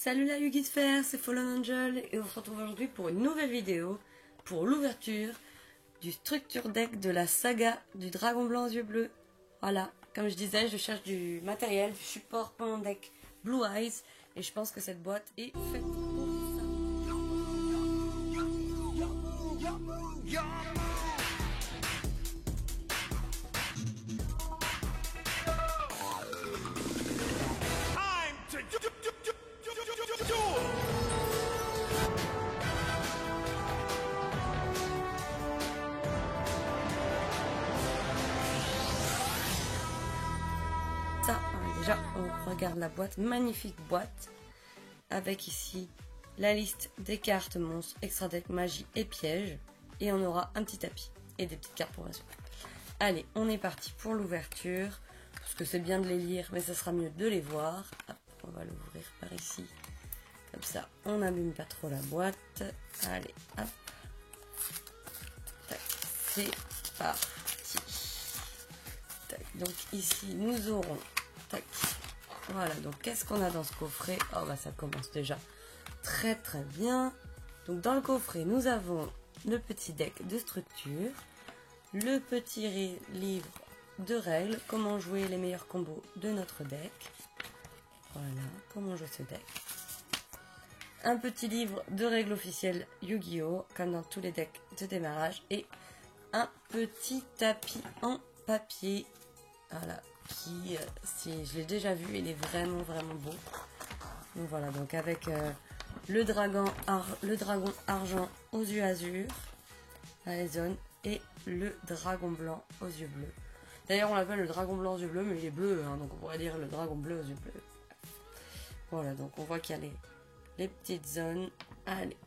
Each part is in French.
Salut la Yugi de Fer, c'est Fallen Angel et on se retrouve aujourd'hui pour une nouvelle vidéo pour l'ouverture du structure deck de la saga du dragon blanc aux yeux bleus. Voilà, comme je disais, je cherche du matériel, du support pour mon deck Blue Eyes et je pense que cette boîte est faite pour ça. Ça, déjà, on regarde la boîte, magnifique boîte, avec ici la liste des cartes monstres, extra deck, magie et pièges, et on aura un petit tapis et des petites cartes pour la suite. Allez, on est parti pour l'ouverture, parce que c'est bien de les lire, mais ça sera mieux de les voir. Hop, on va l'ouvrir par ici, comme ça, on n'abîme pas trop la boîte. Allez, hop, c'est parti. Tac, donc ici, nous aurons... Tac. Voilà, donc qu'est-ce qu'on a dans ce coffret? Oh bah ça commence déjà très très bien. Donc dans le coffret, nous avons le petit deck de structure, le petit livre de règles, comment jouer les meilleurs combos de notre deck. Voilà, comment jouer ce deck. Un petit livre de règles officielles Yu-Gi-Oh! Comme dans tous les decks de démarrage. Et un petit tapis en papier. Voilà, qui, si je l'ai déjà vu, il est vraiment beau. Donc voilà, donc avec le dragon argent aux yeux azur, la zone, et le dragon blanc aux yeux bleus. D'ailleurs, on l'appelle le dragon blanc aux yeux bleus, mais il est bleu, hein, donc on pourrait dire le dragon bleu aux yeux bleus. Voilà, donc on voit qu'il y a les petites zones. Allez,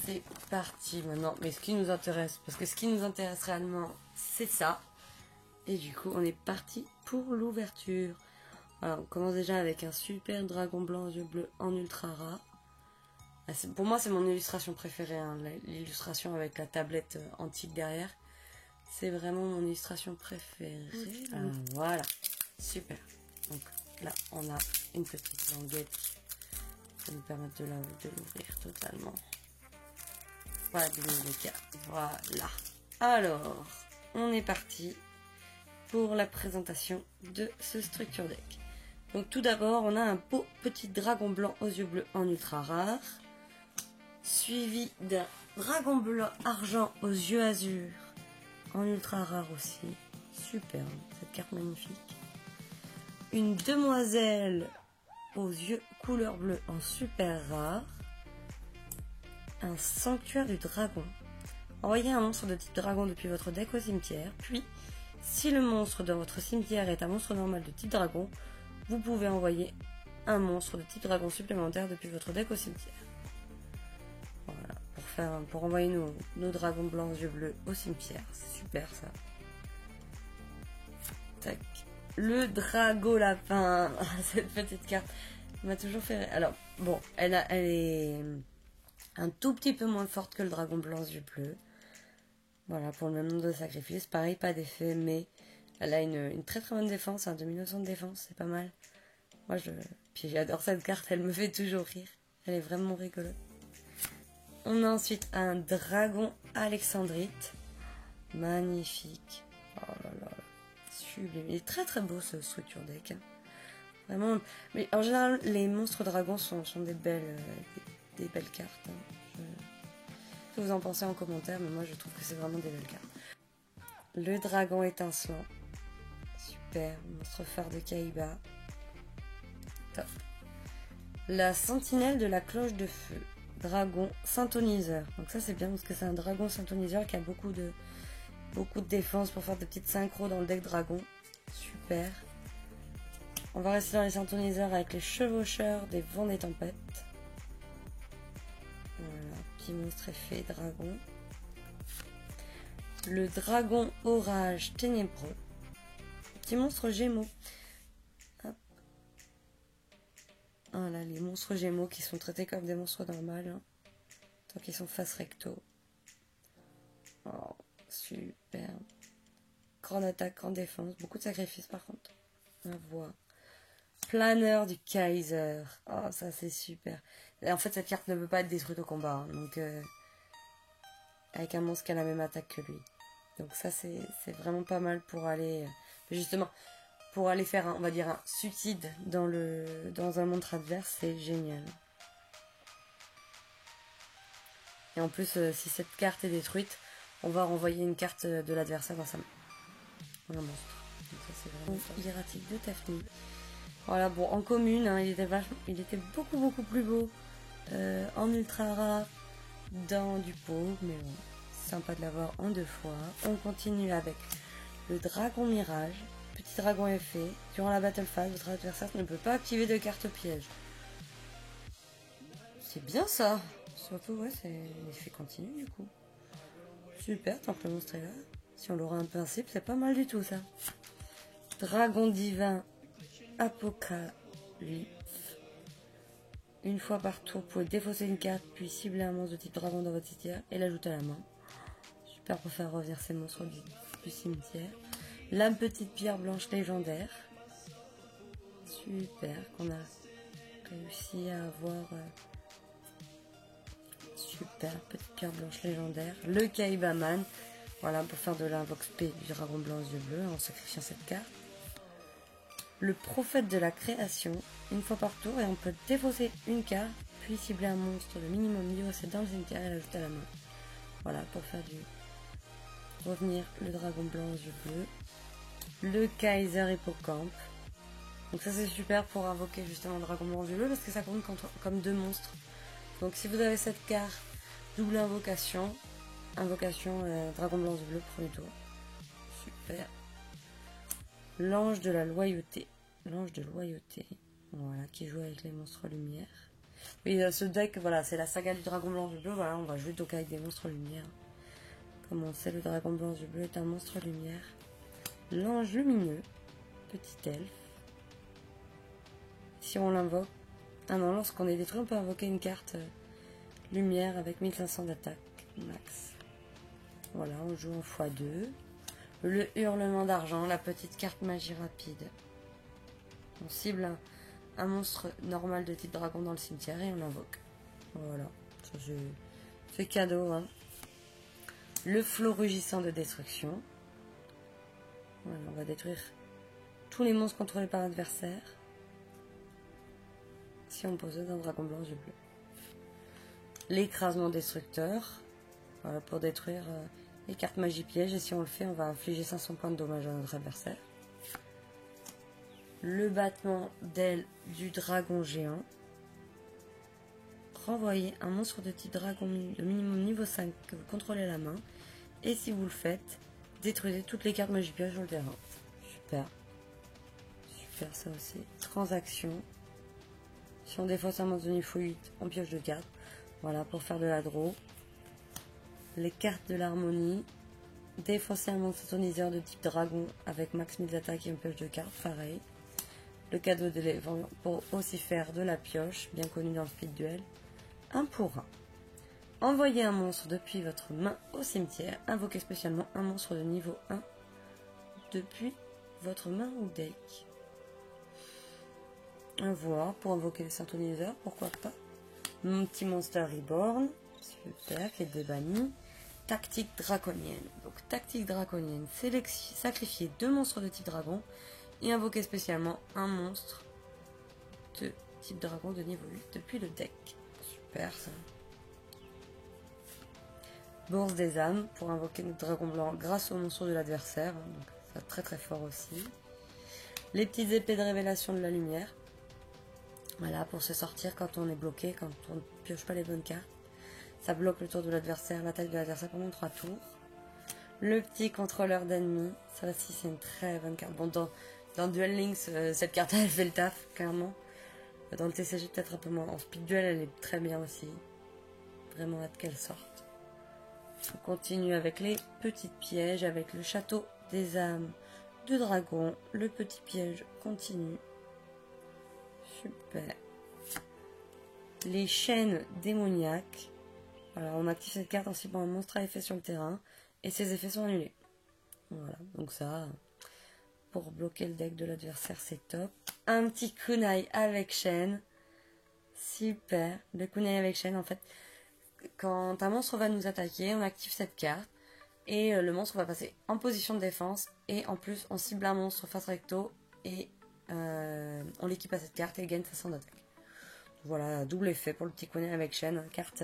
c'est parti maintenant. Mais ce qui nous intéresse, parce que ce qui nous intéresse réellement, c'est ça. Et du coup, on est parti pour l'ouverture. Alors, on commence déjà avec un super dragon blanc aux yeux bleus en ultra rare. Pour moi, c'est mon illustration préférée, hein, l'illustration avec la tablette antique derrière. C'est vraiment mon illustration préférée. Voilà, super. Donc là, on a une petite languette qui va nous permettre de l'ouvrir totalement. Voilà, de nouveau cas. Voilà. Alors, on est parti pour la présentation de ce structure deck. Donc tout d'abord, on a un beau petit dragon blanc aux yeux bleus en ultra rare, suivi d'un dragon blanc argent aux yeux azur en ultra rare aussi. Superbe, cette carte magnifique. Une demoiselle aux yeux couleur bleue en super rare. Un sanctuaire du dragon. Envoyez un monstre de type dragon depuis votre deck au cimetière, puis si le monstre dans votre cimetière est un monstre normal de type dragon, vous pouvez envoyer un monstre de type dragon supplémentaire depuis votre deck au cimetière. Voilà, pour envoyer nos dragons blancs aux yeux bleus au cimetière. C'est super ça. Tac. Le drago lapin. Cette petite carte m'a toujours fait rire. Alors, bon, elle est un tout petit peu moins forte que le dragon blanc aux yeux bleus. Voilà, pour le même nombre de sacrifices. Pareil, pas d'effet, mais elle a une très bonne défense, un 2900 de défense, c'est pas mal. Puis j'adore cette carte, elle me fait toujours rire. Elle est vraiment rigolote. On a ensuite un dragon alexandrite. Magnifique. Oh là là, sublime. Il est très beau ce structure deck. Hein. Vraiment. Mais en général, les monstres dragons sont des belles cartes. Hein. Que vous en pensez en commentaire, mais moi je trouve que c'est vraiment des belles cartes. Le dragon étincelant. Super, monstre phare de Kaiba. Top. La sentinelle de la cloche de feu. Dragon synthoniseur. Donc ça c'est bien parce que c'est un dragon synthoniseur qui a beaucoup de défense pour faire des petites synchros dans le deck dragon. Super. On va rester dans les synthoniseurs avec les chevaucheurs des vents des tempêtes. Voilà, petit monstre effet dragon. Le dragon orage ténébreux. Petit monstre gémeaux. Hop. Voilà, les monstres gémeaux qui sont traités comme des monstres normaux. Hein, tant qu'ils sont face recto. Oh, super. Grande attaque, grande défense. Beaucoup de sacrifices par contre. On voit. Planeur du Kaiser. Oh, ça c'est super. Et en fait, cette carte ne peut pas être détruite au combat. Hein, donc, avec un monstre qui a la même attaque que lui. Donc ça, c'est vraiment pas mal pour aller... justement, pour aller faire, on va dire, un suicide dans un monstre adverse, c'est génial. Et en plus, si cette carte est détruite, on va renvoyer une carte de l'adversaire dans sa main. Un monstre. Donc ça, c'est vraiment hiératique de Tefni. Voilà, bon, en commune, hein, il était beaucoup plus beau en ultra rare dans du pot, mais bon, sympa de l'avoir en 2 fois. On continue avec le dragon mirage, petit dragon effet. Durant la battle phase, votre adversaire ne peut pas activer de carte piège. C'est bien ça. Surtout, ouais, c'est l'effet continu du coup. Super, tant que le monstre est là. Si on l'aura un principe, c'est pas mal du tout ça. Dragon divin Apocalypse. Une fois par tour, vous pouvez défausser une carte, puis cibler un monstre de type dragon dans votre cimetière et l'ajouter à la main. Super pour faire revenir ces monstres du cimetière. La petite pierre blanche légendaire. Super, qu'on a réussi à avoir. Super, petite pierre blanche légendaire. Le Kaibaman. Voilà, pour faire de l'invox P du dragon blanc aux yeux bleus en sacrifiant cette carte. Le prophète de la création, une fois par tour, et on peut défausser une carte, puis cibler un monstre de minimum niveau 7 dans le cimetière et l'ajouter à la main. Voilà, pour faire du revenir le dragon blanc aux yeux bleus. Le Kaiser Hippocampe. Donc ça c'est super pour invoquer justement le dragon blanc aux yeux bleus parce que ça compte comme 2 monstres. Donc si vous avez cette carte, double invocation, dragon blanc aux yeux bleus, premier tour. Super. L'ange de la loyauté. L'ange de loyauté. Voilà, qui joue avec les monstres lumière. Oui, ce deck, voilà, c'est la saga du dragon blanc du bleu. Voilà, on va jouer donc avec des monstres lumière. Comme on sait, le dragon blanc du bleu est un monstre lumière. L'ange lumineux. Petit elfe. Si on l'invoque. Ah non, lorsqu'on est détruit, on peut invoquer une carte lumière avec 1500 d'attaque max. Voilà, on joue en x2. Le hurlement d'argent, la petite carte magie rapide. On cible un monstre normal de type dragon dans le cimetière et on l'invoque. Voilà, ça c'est cadeau. Hein. Le flot rugissant de destruction. Voilà, on va détruire tous les monstres contrôlés par l'adversaire. Si on possède un dragon blanc du bleu. L'écrasement destructeur. Voilà, pour détruire les cartes magie piège. Et si on le fait, on va infliger 500 points de dommage à notre adversaire. Le battement d'aile du dragon géant. Renvoyez un monstre de type dragon de minimum niveau 5 que vous contrôlez à la main. Et si vous le faites, détruisez toutes les cartes magie piège sur le terrain. Super. Super ça aussi. Transaction. Si on défausse un monstre de niveau 8, on pioche 2 cartes. Voilà, pour faire de la draw. Les cartes de l'harmonie. Défausser un monstre toniseur de type dragon avec max 1000 d'attaque et on pioche 2 cartes, pareil. Le cadeau de l'événement pour aussi faire de la pioche, bien connu dans le speed duel. 1 pour 1. Envoyez un monstre depuis votre main au cimetière. Invoquez spécialement un monstre de niveau 1 depuis votre main ou deck. Un voir pour invoquer les synthoniseurs, pourquoi pas. Mon petit monster reborn, super, qui est débanni. Tactique draconienne. Donc tactique draconienne, sacrifier 2 monstres de type dragon et invoquer spécialement un monstre de type dragon de niveau 8 depuis le deck. Super ça. Bourse des âmes pour invoquer notre dragon blanc grâce au monstre de l'adversaire. Donc ça très très fort aussi. Les petites épées de révélation de la lumière. Voilà, pour se sortir quand on est bloqué, quand on ne pioche pas les bonnes cartes. Ça bloque le tour de l'adversaire, l'attaque de l'adversaire pendant 3 tours. Le petit contrôleur d'ennemis. Ça aussi c'est une très bonne carte. Bon, dans Duel Links, cette carte elle fait le taf, clairement. Dans le TCG peut-être un peu moins. En speed duel elle est très bien aussi. Vraiment hâte qu'elle sorte. On continue avec les petits pièges, avec le château des âmes de dragon. Le petit piège continue. Super. Les chaînes démoniaques. Voilà, on active cette carte en ciblant un monstre à effet sur le terrain. Et ses effets sont annulés. Voilà, donc ça, pour bloquer le deck de l'adversaire, c'est top. Un petit kunai avec chaîne. Super. Le kunai avec chaîne, en fait, quand un monstre va nous attaquer, on active cette carte. Et le monstre va passer en position de défense. Et en plus, on cible un monstre face recto. Et on l'équipe à cette carte et il gagne 500 d'attaque. Voilà, double effet pour le petit kunai avec chaîne. Carte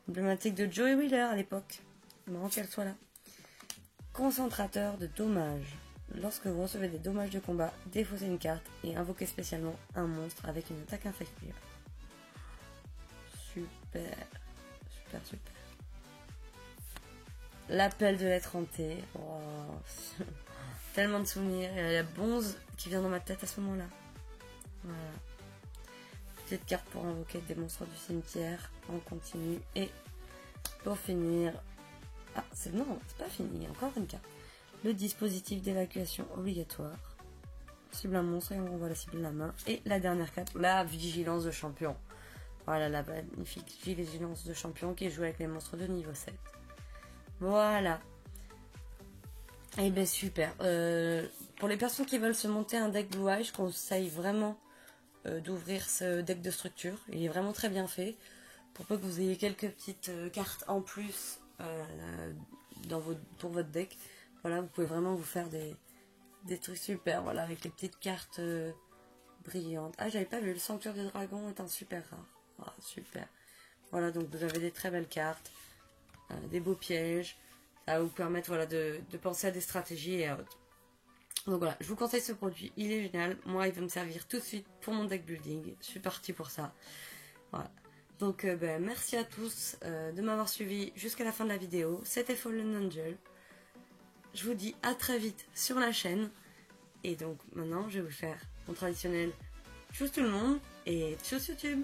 emblématique de Joey Wheeler à l'époque. Marrant qu'elle soit là. Concentrateur de dommages. Lorsque vous recevez des dommages de combat, défaussez une carte et invoquez spécialement un monstre avec une attaque infective. Super. Super, super. L'appel de l'être hanté. Wow. Tellement de souvenirs. Il y a Bonze qui vient dans ma tête à ce moment-là. Voilà. Petite carte pour invoquer des monstres du cimetière. On continue. Et pour finir... Ah, c'est non, c'est pas fini. Encore une carte. Le dispositif d'évacuation obligatoire. Cible un monstre et on renvoie la cible de la main. Et la dernière carte, la vigilance de champion. Voilà, la magnifique vigilance de champion qui est jouée avec les monstres de niveau 7. Voilà. Et ben super. Pour les personnes qui veulent se monter un deck Blue Eye, je conseille vraiment d'ouvrir ce deck de structure. Il est vraiment très bien fait. Pour peu que vous ayez quelques petites cartes en plus pour votre deck. Voilà, vous pouvez vraiment vous faire des trucs super. Voilà, avec les petites cartes brillantes. Ah, j'avais pas vu, le sanctuaire des dragons est un super rare. Ah, super. Voilà, donc vous avez des très belles cartes. Des beaux pièges. Ça va vous permettre voilà, de penser à des stratégies et autres. Donc voilà, je vous conseille ce produit, il est génial. Moi, il va me servir tout de suite pour mon deck building. Je suis partie pour ça. Voilà. Donc merci à tous de m'avoir suivi jusqu'à la fin de la vidéo. C'était Fallen Angel. Je vous dis à très vite sur la chaîne. Et donc maintenant, je vais vous faire mon traditionnel tchuss tout le monde et tchuss YouTube.